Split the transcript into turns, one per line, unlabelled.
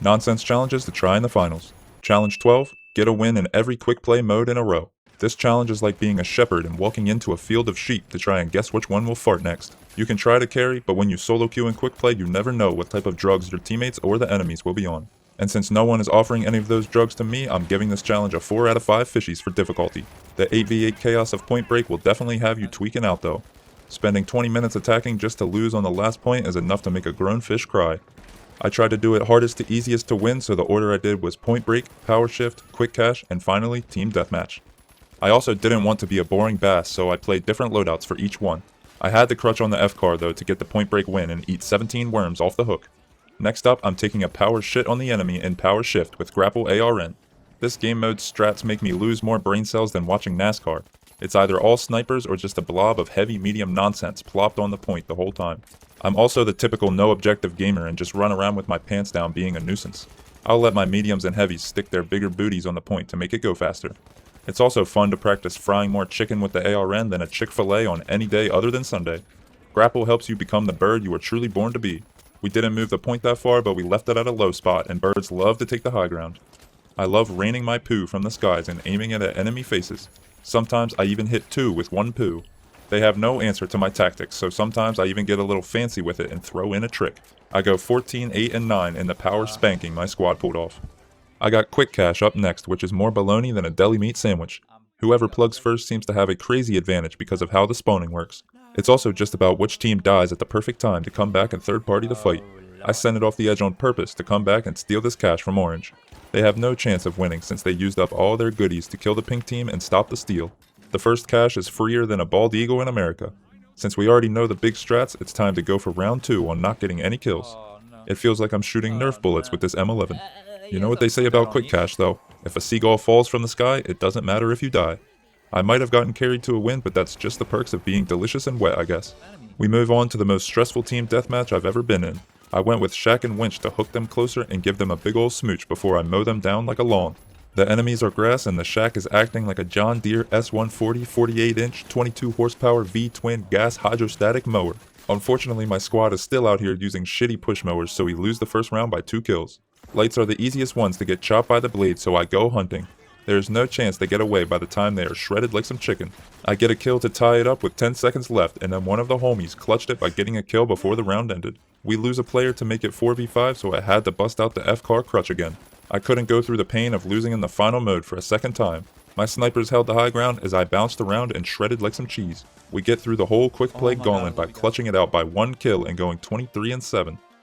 Nonsense challenges to try in the finals. Challenge 12, get a win in every quick play mode in a row. This challenge is like being a shepherd and walking into a field of sheep to try and guess which one will fart next. You can try to carry, but when you solo queue in quick play, you never know what type of drugs your teammates or the enemies will be on. And since no one is offering any of those drugs to me, I'm giving this challenge a 4 out of 5 fishies for difficulty. The 8v8 chaos of Point Break will definitely have you tweaking out though. Spending 20 minutes attacking just to lose on the last point is enough to make a grown fish cry. I tried to do it hardest to easiest to win, so the order I did was Point Break, Power Shift, Quick Cache, and finally Team Deathmatch. I also didn't want to be a boring bass, so I played different loadouts for each one. I had to crutch on the F-car though to get the Point Break win and eat 17 worms off the hook. Next up, I'm taking a power shit on the enemy in Power Shift with Grapple ARN. This game mode's strats make me lose more brain cells than watching NASCAR. It's either all snipers or just a blob of heavy medium nonsense plopped on the point the whole time. I'm also the typical no objective gamer and just run around with my pants down being a nuisance. I'll let my mediums and heavies stick their bigger booties on the point to make it go faster. It's also fun to practice frying more chicken with the ARN than a Chick-fil-A on any day other than Sunday. Grapple helps you become the bird you were truly born to be. We didn't move the point that far, but we left it at a low spot, and birds love to take the high ground. I love raining my poo from the skies and aiming it at enemy faces. Sometimes I even hit 2 with 1 poo. They have no answer to my tactics, so sometimes I even get a little fancy with it and throw in a trick. I go 14, 8, and 9 in the power spanking my squad pulled off. I got Quick Cache up next, which is more baloney than a deli meat sandwich. Whoever plugs first seems to have a crazy advantage because of how the spawning works. It's also just about which team dies at the perfect time to come back and third party the fight. I sent it off the edge on purpose to come back and steal this cache from Orange. They have no chance of winning since they used up all their goodies to kill the pink team and stop the steal. The first cache is freer than a bald eagle in America. Since we already know the big strats, it's time to go for round 2 on not getting any kills. It feels like I'm shooting Nerf bullets with this M11. You know what they say about Quick Cache though, if a seagull falls from the sky, it doesn't matter if you die. I might have gotten carried to a win, but that's just the perks of being delicious and wet, I guess. We move on to the most stressful team deathmatch I've ever been in. I went with Shaq and Winch to hook them closer and give them a big ol' smooch before I mow them down like a lawn. The enemies are grass and the Shaq is acting like a John Deere S140 48-inch 22 horsepower V-twin gas hydrostatic mower. Unfortunately, my squad is still out here using shitty push mowers, so we lose the first round by 2 kills. Lights are the easiest ones to get chopped by the blade, so I go hunting. There is no chance they get away by the time they are shredded like some chicken. I get a kill to tie it up with 10 seconds left, and then one of the homies clutched it by getting a kill before the round ended. We lose a player to make it 4v5, so I had to bust out the F-car crutch again. I couldn't go through the pain of losing in the final mode for a second time. My snipers held the high ground as I bounced around and shredded like some cheese. We get through the whole quick play gauntlet by clutching it out by 1 kill and going 23-7.